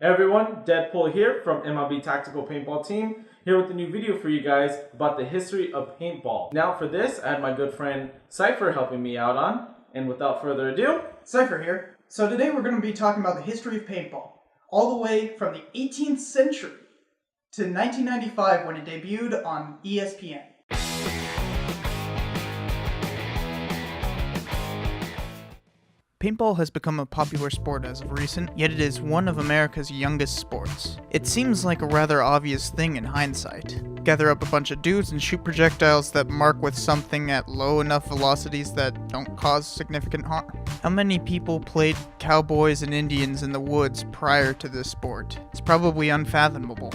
Hey everyone, Deadpool here from MIB Tactical Paintball Team, here with a new video for you guys about the history of paintball. Now for this, I have my good friend Cypher helping me out on, and without further ado, Cypher here. So today we're going to be talking about the history of paintball, all the way from the 18th century to 1995 when it debuted on ESPN. Paintball has become a popular sport as of recent, yet it is one of America's youngest sports. It seems like a rather obvious thing in hindsight. Gather up a bunch of dudes and shoot projectiles that mark with something at low enough velocities that don't cause significant harm. How many people played cowboys and Indians in the woods prior to this sport? It's probably unfathomable.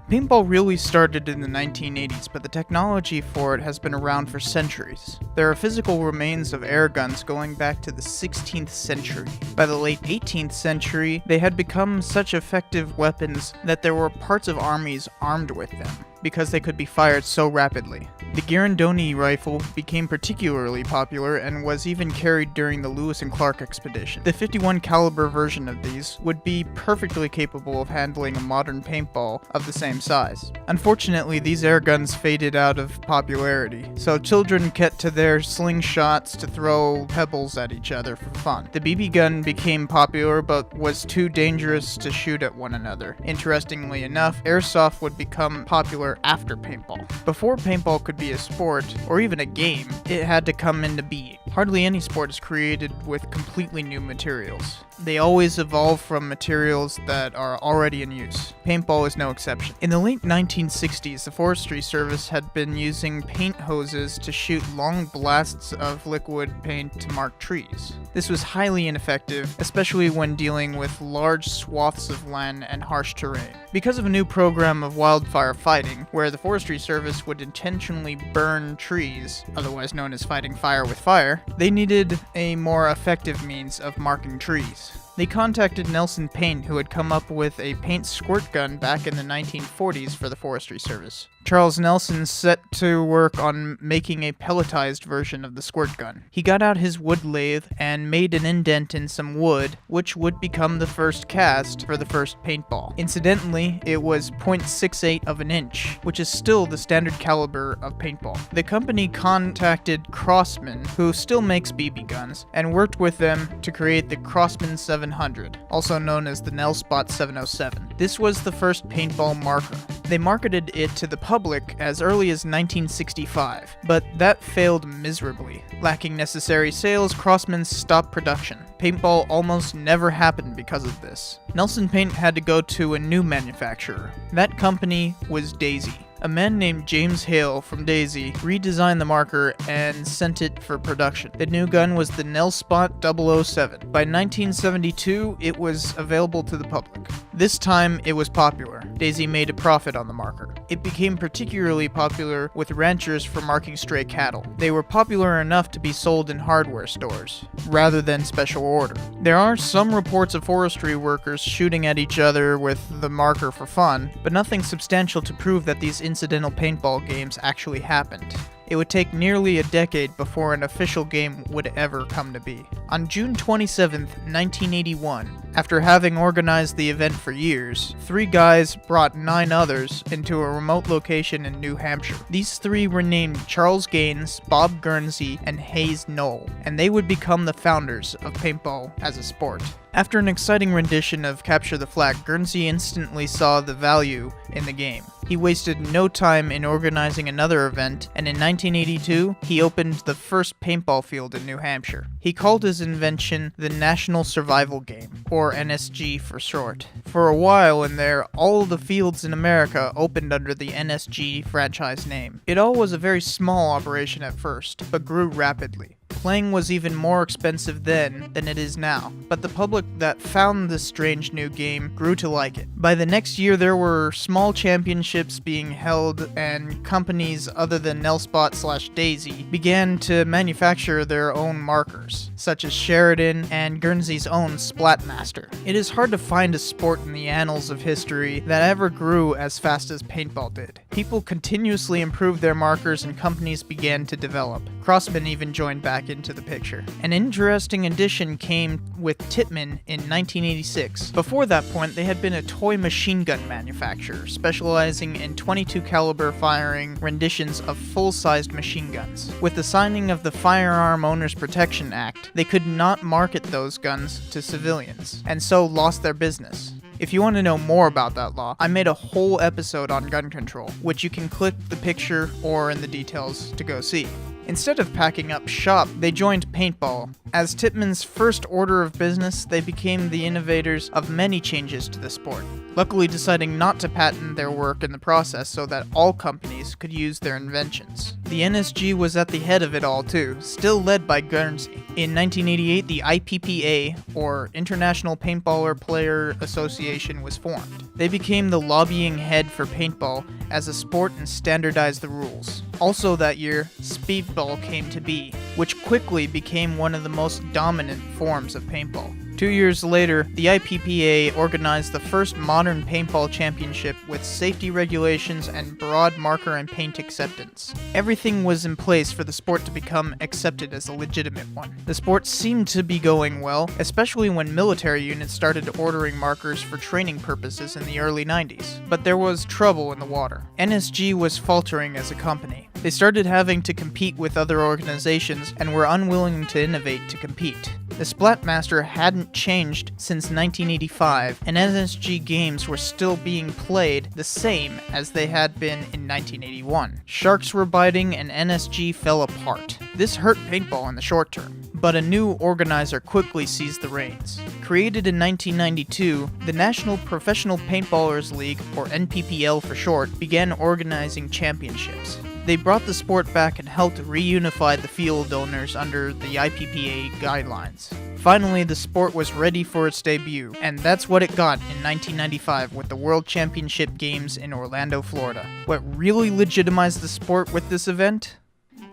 Paintball really started in the 1980s, but the technology for it has been around for centuries. There are physical remains of air guns going back to the 16th century. By the late 18th century, they had become such effective weapons that there were parts of armies armed with them, because they could be fired so rapidly. The Girandoni rifle became particularly popular and was even carried during the Lewis and Clark expedition. The 51 caliber version of these would be perfectly capable of handling a modern paintball of the same size. Unfortunately, these air guns faded out of popularity, so children kept to their slingshots to throw pebbles at each other for fun. The BB gun became popular but was too dangerous to shoot at one another. Interestingly enough, airsoft would become popular after paintball. Before paintball could be a sport, or even a game, it had to come into being. Hardly any sport is created with completely new materials. They always evolve from materials that are already in use. Paintball is no exception. In the late 1960s, the Forestry Service had been using paint hoses to shoot long blasts of liquid paint to mark trees. This was highly ineffective, especially when dealing with large swaths of land and harsh terrain. Because of a new program of wildfire fighting, where the Forestry Service would intentionally burn trees, otherwise known as fighting fire with fire, they needed a more effective means of marking trees. They contacted Nelson Paint, who had come up with a paint squirt gun back in the 1940s for the Forestry Service. Charles Nelson set to work on making a pelletized version of the squirt gun. He got out his wood lathe and made an indent in some wood, which would become the first cast for the first paintball. Incidentally, it was 0.68 of an inch, which is still the standard caliber of paintball. The company contacted Crossman, who still makes BB guns, and worked with them to create the Crossman 700, also known as the Nelspot 707. This was the first paintball marker. They marketed it to the public as early as 1965, but that failed miserably. Lacking necessary sales, Crossman stopped production. Paintball almost never happened because of this. Nelson Paint had to go to a new manufacturer. That company was Daisy. A man named James Hale from Daisy redesigned the marker and sent it for production. The new gun was the Nelspot 007. By 1972, it was available to the public. This time, it was popular. Daisy made a profit on the marker. It became particularly popular with ranchers for marking stray cattle. They were popular enough to be sold in hardware stores, rather than special order. There are some reports of forestry workers shooting at each other with the marker for fun, but nothing substantial to prove that these incidental paintball games actually happened. It would take nearly a decade before an official game would ever come to be. On June 27, 1981, after having organized the event for years, 3 guys brought 9 others into a remote location in New Hampshire. These 3 were named Charles Gaines, Bob Guernsey, and Hayes Knoll, and they would become the founders of paintball as a sport. After an exciting rendition of Capture the Flag, Guernsey instantly saw the value in the game. He wasted no time in organizing another event, and in 1982, he opened the first paintball field in New Hampshire. He called his invention the National Survival Game, or NSG for short. For a while in there, all the fields in America opened under the NSG franchise name. It all was a very small operation at first, but grew rapidly. Playing was even more expensive then than it is now, but the public that found this strange new game grew to like it. By the next year, there were small championships being held, and companies other than Nelspot/Daisy began to manufacture their own markers, such as Sheridan and Guernsey's own Splatmaster. It is hard to find a sport in the annals of history that ever grew as fast as paintball did. People continuously improved their markers and companies began to develop. Crossman even joined back into the picture. An interesting addition came with Tippmann in 1986. Before that point, they had been a toy machine gun manufacturer, specializing in .22 caliber firing renditions of full-sized machine guns. With the signing of the Firearm Owners Protection Act, they could not market those guns to civilians, and so lost their business. If you want to know more about that law, I made a whole episode on gun control, which you can click the picture or in the details to go see. Instead of packing up shop, they joined paintball. As Tippmann's first order of business, they became the innovators of many changes to the sport, luckily deciding not to patent their work in the process so that all companies could use their inventions. The NSG was at the head of it all too, still led by Guernsey. In 1988, the IPPA, or International Paintballer Player Association, was formed. They became the lobbying head for paintball as a sport and standardized the rules. Also that year, speedball came to be, which quickly became one of the most dominant forms of paintball. 2 years later, the IPPA organized the first modern paintball championship with safety regulations and broad marker and paint acceptance. Everything was in place for the sport to become accepted as a legitimate one. The sport seemed to be going well, especially when military units started ordering markers for training purposes in the early 90s. But there was trouble in the water. NSG was faltering as a company. They started having to compete with other organizations and were unwilling to innovate to compete. The Splatmaster hadn't changed since 1985, and NSG games were still being played the same as they had been in 1981. Sharks were biting and NSG fell apart. This hurt paintball in the short term, but a new organizer quickly seized the reins. Created in 1992, the National Professional Paintballers League, or NPPL for short, began organizing championships. They brought the sport back and helped reunify the field owners under the IPPA guidelines. Finally, the sport was ready for its debut, and that's what it got in 1995 with the World Championship Games in Orlando, Florida. What really legitimized the sport with this event?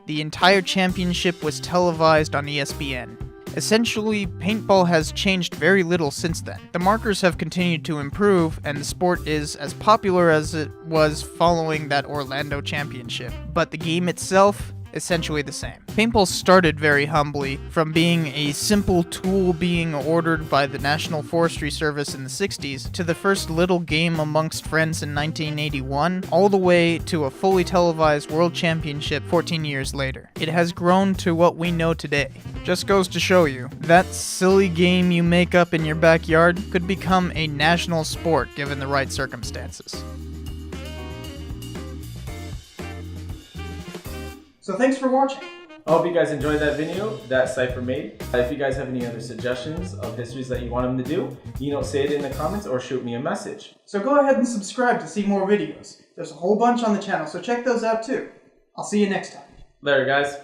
The entire championship was televised on ESPN. Essentially, paintball has changed very little since then. The markers have continued to improve, and the sport is as popular as it was following that Orlando championship. But the game itself, essentially the same. Paintball started very humbly, from being a simple tool being ordered by the National Forestry Service in the 60s, to the first little game amongst friends in 1981, all the way to a fully televised World Championship 14 years later. It has grown to what we know today. Just goes to show you, that silly game you make up in your backyard could become a national sport given the right circumstances. So thanks for watching. I hope you guys enjoyed that video that Cypher made. If you guys have any other suggestions of histories that you want him to do, say it in the comments or shoot me a message. So go ahead and subscribe to see more videos. There's a whole bunch on the channel, so check those out too. I'll see you next time. Later, guys.